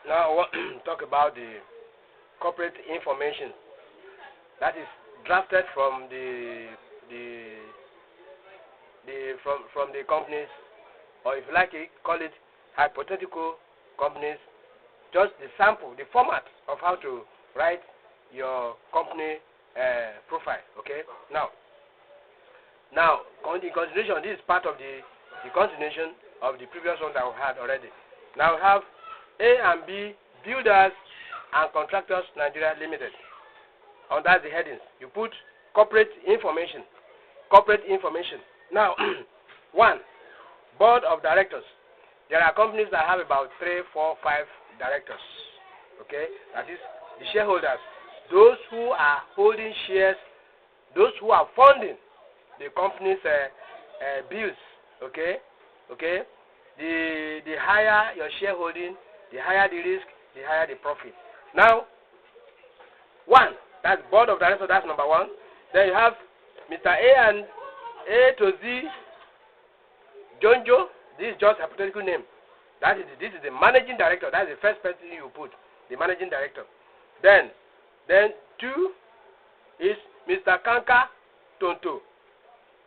Now I want to talk about the corporate information that is drafted from from the companies, or if you like it, call it hypothetical companies. Just the sample, the format of how to write your company profile. Okay. Now, in continuation, this is part of the continuation of the previous one that we had already. Now we have A and B Builders and Contractors Nigeria Limited. Under the headings, you put corporate information. Corporate information. Now, 1. Board of Directors. There are companies that have about 3, 4, 5 directors. Okay, that is the shareholders, those who are holding shares, those who are funding the company's bills. Okay. The higher your shareholding, the higher the risk, the higher the profit. Now, 1, that's board of directors. That's number 1. Then you have Mr. A and A to Z Jonjo. This is just a hypothetical name. This is the managing director. That's the first person you put, the managing director. Then 2 is Mr. Kanka Tonto.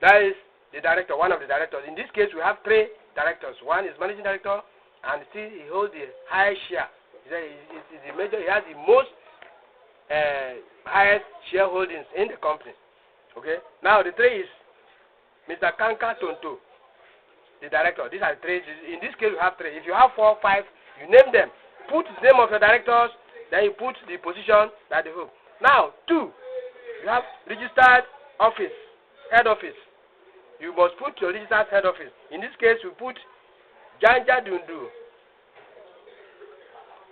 That is the director, one of the directors. In this case, we have 3 directors. 1 is managing director, and still he holds the highest share. He's the major. He has the most highest shareholdings in the company. Okay. Now the 3 is Mr. Kanka Tonto, the director. These are 3. In this case, we have 3. If you have 4, 5, you name them. Put the name of your directors, then you put the position that they hold. Now, 2, you have registered office, head office. You must put your registered head office. In this case, we put Janja Dundu,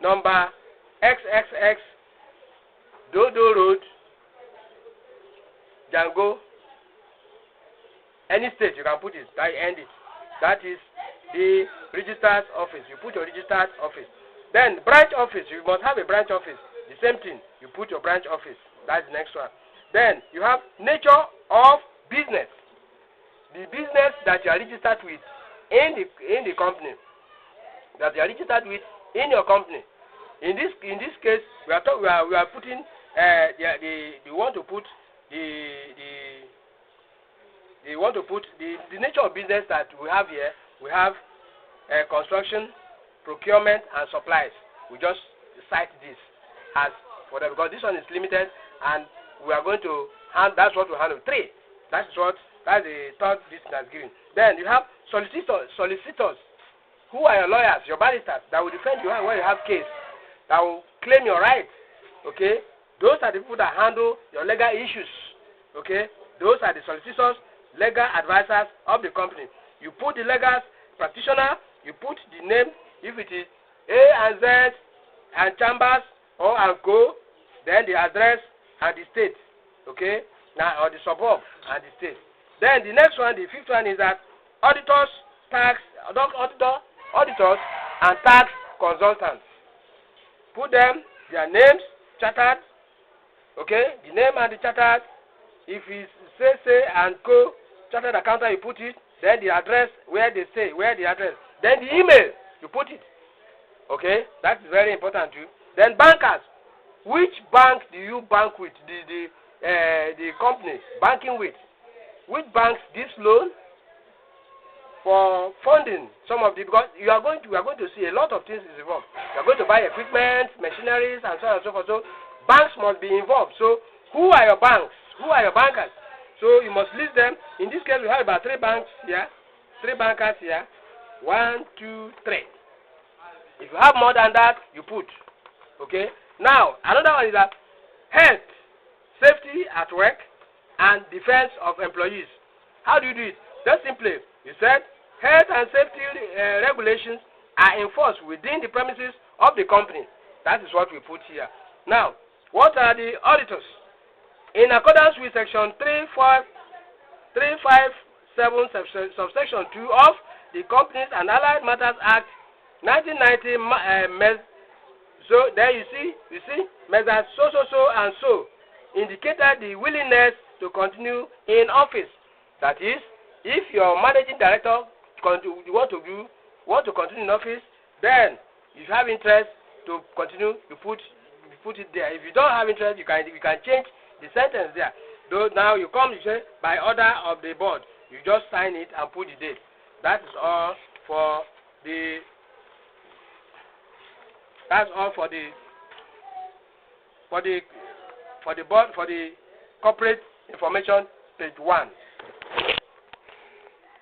number XXX, Dodo Road, Django. Any state you can put it, end it. That is the registered office. You put your registered office. Then branch office. You must have a branch office. The same thing. You put your branch office. That's the next one. Then you have nature of business. The business that you are registered with in the company. That you are registered with in your company. In this case, we are putting we want to put the nature of business that we have here. We have construction, procurement, and supplies. We just cite this as for that because this one is limited, and we are going to that's what we handle. 3. That's the third list that's given. Then you have solicitors. Who are your lawyers, your barristers that will defend you when you have case, that will claim your rights. Okay, those are the people that handle your legal issues. Okay, those are the solicitors, legal advisors of the company. You put the legal practitioner, you put the name, if it is A and Z and Chambers or and Co, then the address and the state. Okay, now or the suburb and the state. Then the next one, the 5th one is that auditors, auditors and tax consultants. Put them, their names, chartered. Okay, the name and the chartered. If it's say and Co, chartered accountant, you put it. Then the address where they say, where the address. Then the email, you put it. Okay, that's very important too. Then bankers. Which bank do you bank with? The company banking with. Which banks this loan for funding some of the, because we are going to see a lot of things is involved. You are going to buy equipment, machineries, and so on and so forth. So banks must be involved. So who are your banks? Who are your bankers? So you must list them. In this case, we have about 3 banks here, 3 bankers here. 1, 2, 3. If you have more than that, you put. Okay. Now another one is that health, safety at work, and defense of employees. How do you do it? Just simply, you said health and safety regulations are enforced within the premises of the company. That is what we put here. Now, what are the auditors? In accordance with section 357 subsection 2 of the Companies and Allied Matters Act 1990, so there you see, measures so and so indicated the willingness to continue in office. That is, if your managing director want to continue in office, then if you have interest, to continue, you put it there. If you don't have interest, you can change the sentence there. Though now you come, you say by order of the board, you just sign it and put the date. That is all for the. That's all for the board, for the corporate information page 1.